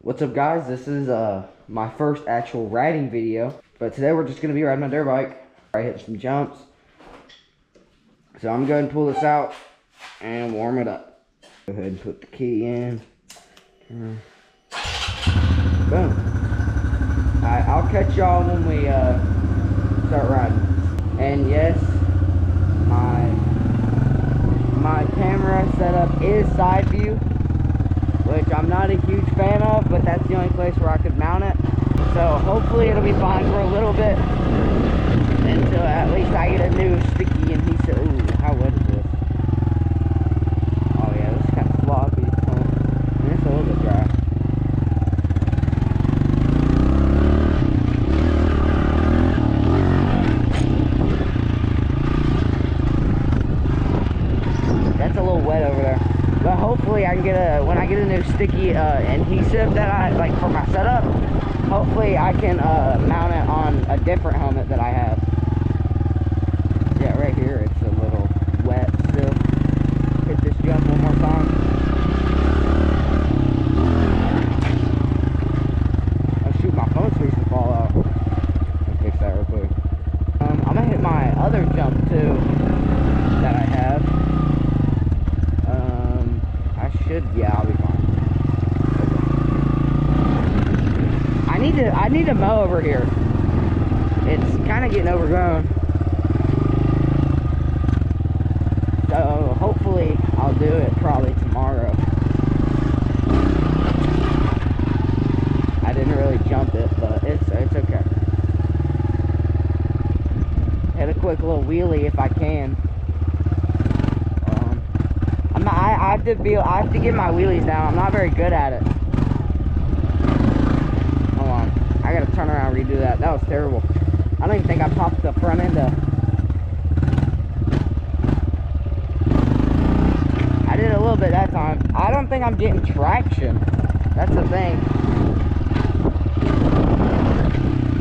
What's up, guys? This is my first actual riding video, but today we're just gonna be riding my dirt bike. I hit some jumps, so I'm going to pull this out and warm it up. Go ahead and put the key in. Boom. Alright, I'll catch y'all when we start riding. And yes, my camera setup is side view, which I'm not a huge fan of, but that's the only place where I could mount it. So hopefully it'll be fine for a little bit until at least I get a new sticky adhesive. Ooh, how wet is this? Oh yeah, this is kind of sloppy. And it's a little bit dry. That's a little wet over there. But hopefully I can get when I get a new sticky adhesive that I like for my setup, hopefully I can mount it on a different helmet that I have. Yeah, right here it's a little wet still. Hit this jump one more time. Oh shoot, my phone screen's gonna fall out. I'll fix that real quick. I'm gonna hit my other jump too that I have. Yeah, I'll be fine. Okay. I need to mow over here. It's kind of getting overgrown. So hopefully I'll do it probably tomorrow. I didn't really jump it, but it's okay. Hit a quick little wheelie if I can. I have to get my wheelies down. I'm not very good at it. Hold on. I gotta turn around and redo that. That was terrible. I don't even think I popped the front end up. I did a little bit that time. I don't think I'm getting traction. That's the thing.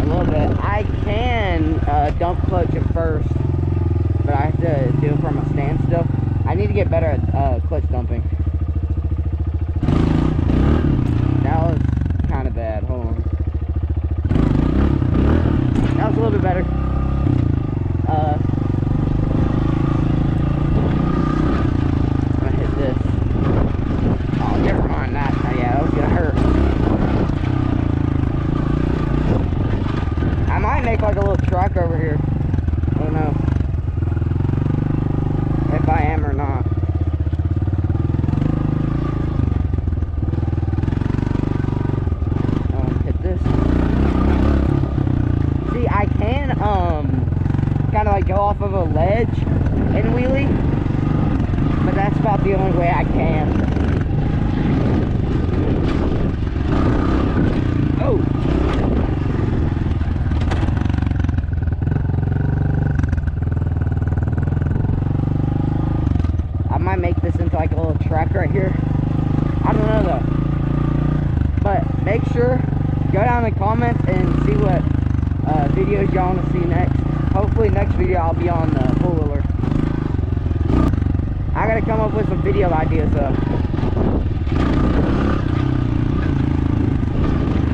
A little bit. I can dump clutch at first, but I have to do it from a standstill. I need to get better at clutch dumping. That was kind of bad. Hold on. That was a little bit better. I'm gonna hit this. Oh, never mind that. Oh, yeah, that was gonna hurt. I might make like a little track over here. I don't know if I am or not. Hit this. See, I can kind of like go off of a ledge and wheelie, but that's about the only way I can. Oh. Make this into like a little track right here. I don't know though, but make sure go down in the comments and see what videos y'all want to see next. Hopefully next video I'll be on the four-wheeler. I gotta come up with some video ideas though.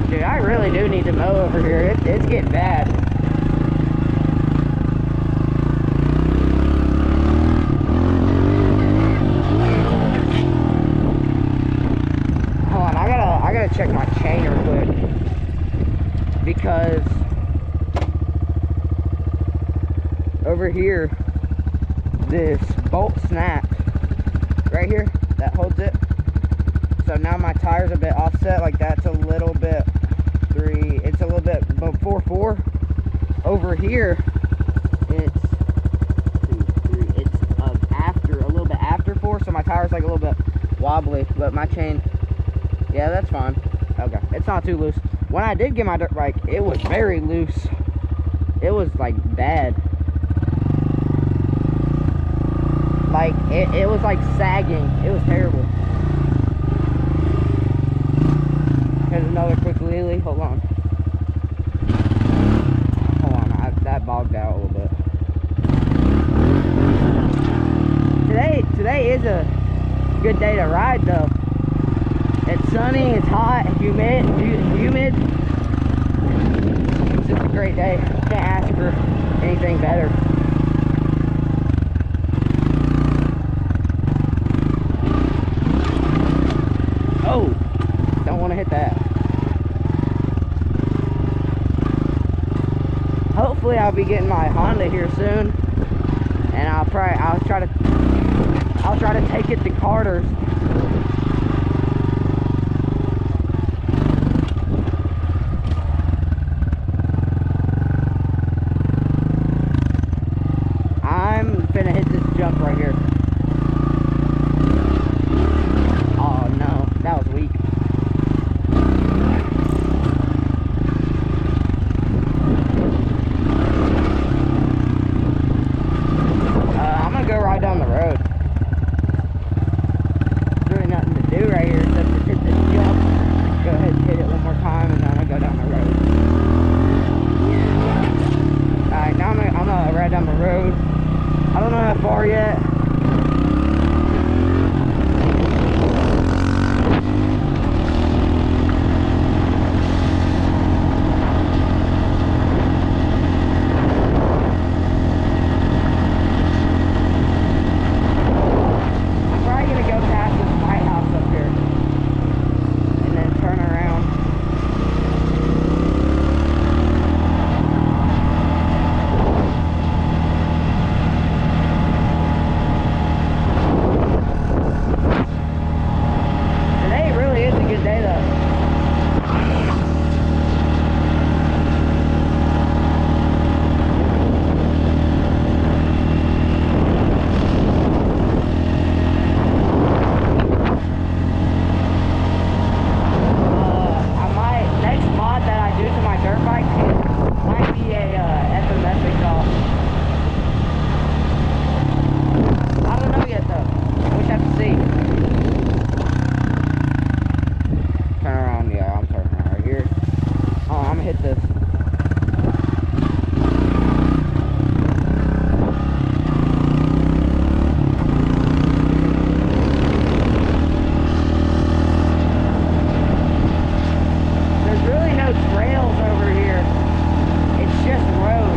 Dude, I really do need to mow over here. It's getting bad. Check my chain real quick, because over here this bolt snapped right here that holds it, so now my tire's a bit offset. Like that's a little bit it's a little bit before 4. Over here it's after, a little bit after 4, so my tire's like a little bit wobbly, but my chain, yeah, that's fine. Okay, it's not too loose. When I did get my dirt bike, it was very loose. It was like bad. Like it was like sagging. It was terrible. Here's another quick wheelie. Hold on. That bogged out a little bit. Today is a good day to ride though. It's sunny, it's hot, humid. hit that. Hopefully I'll be getting my Honda here soon, and I'll try to take it to Carter's. I'm finna hit this jump right here. Oh no, that was weak. I'm gonna go right down the road. There's really nothing to do right here except to hit this jump. Go ahead and hit it one more time, and then I'm gonna go down the road. Alright, now I'm gonna ride down the road. I don't know how far yet. I'm probably gonna go past this White House up here and then turn around. Today really is a good day though. Next mod that I do to my dirt bike might be a FMS exhaust. I don't know yet though. We have to see. Turn around, yeah, I'm turning around right here. Oh, I'm gonna hit this. There's really no trails over here. It's just road.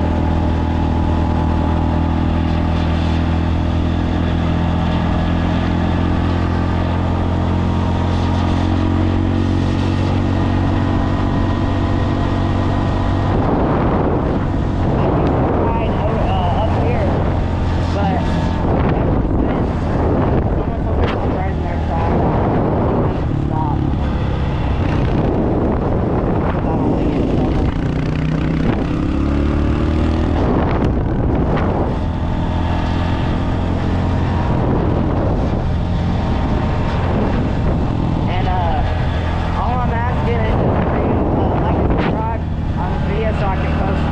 So I can post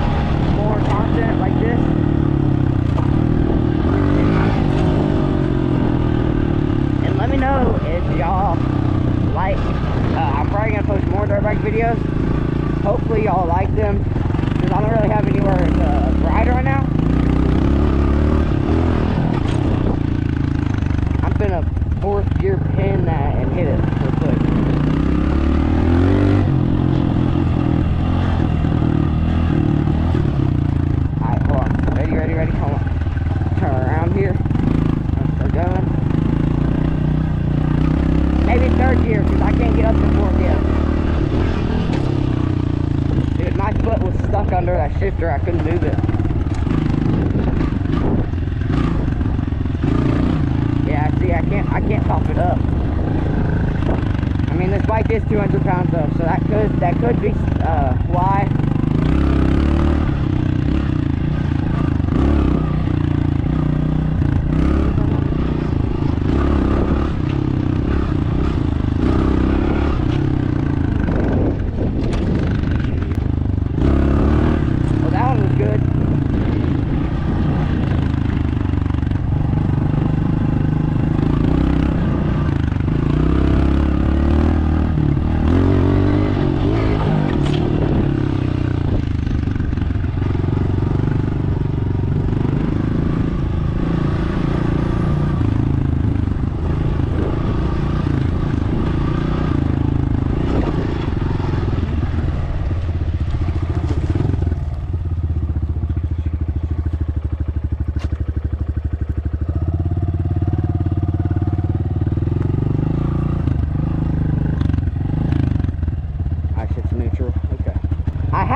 more content like this. And let me know if y'all like, I'm probably gonna post more dirt bike videos. Hopefully y'all like them, because I don't really have anywhere to ride right now. I'm gonna fourth gear pin that and hit it real quick. Ready? Come on. Turn around here. We're going. Maybe third gear, because I can't get up to fourth yet. Dude, my foot was stuck under that shifter. I couldn't move it. Yeah, see, I can't pop it up. I mean, this bike is 200 pounds though, so that could be why.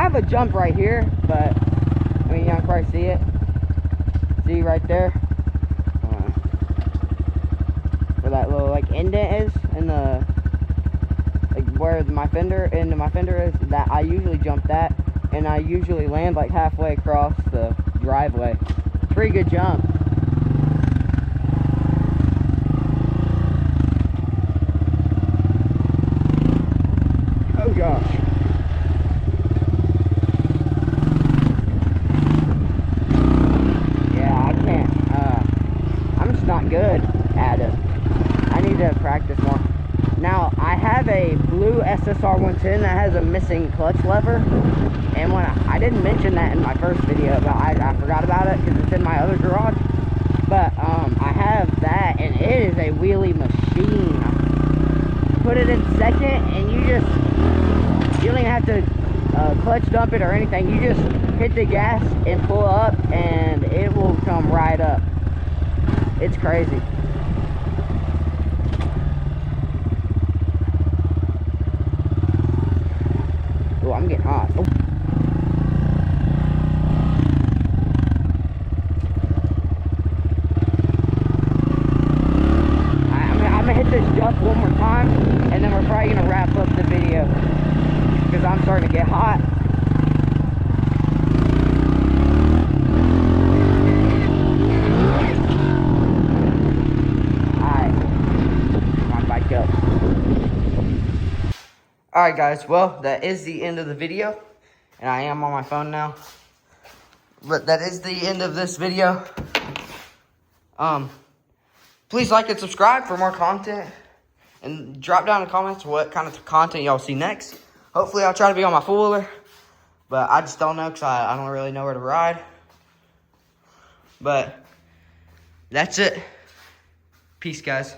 have a jump right here, but I mean, y'all can probably see it. See right there, where that little like indent is, and the like where my fender is. That I usually jump that, and I usually land like halfway across the driveway. Pretty good jump. Oh gosh. Yeah, I can't. I'm just not good at it. I need to practice more. Now, I have a blue SSR 110 that has a missing clutch lever. And when I didn't mention that in my first video, but I forgot about it because it's in my other garage. But I have that, and it is a wheelie machine. Put it in second, and you don't even have to clutch dump it or anything. You just hit the gas and pull up, and it will come right up. It's crazy. Oh, I'm getting hot. Oh. I'm gonna hit this jump one more time, and then we're probably gonna wrap up the video because I'm starting to get hot. Alright guys, well, that is the end of the video, and I am on my phone now, but that is the end of this video. Please like and subscribe for more content, and drop down in the comments what kind of content y'all see next. Hopefully I'll try to be on my four-wheeler, but I just don't know because I don't really know where to ride. But that's it. Peace, guys.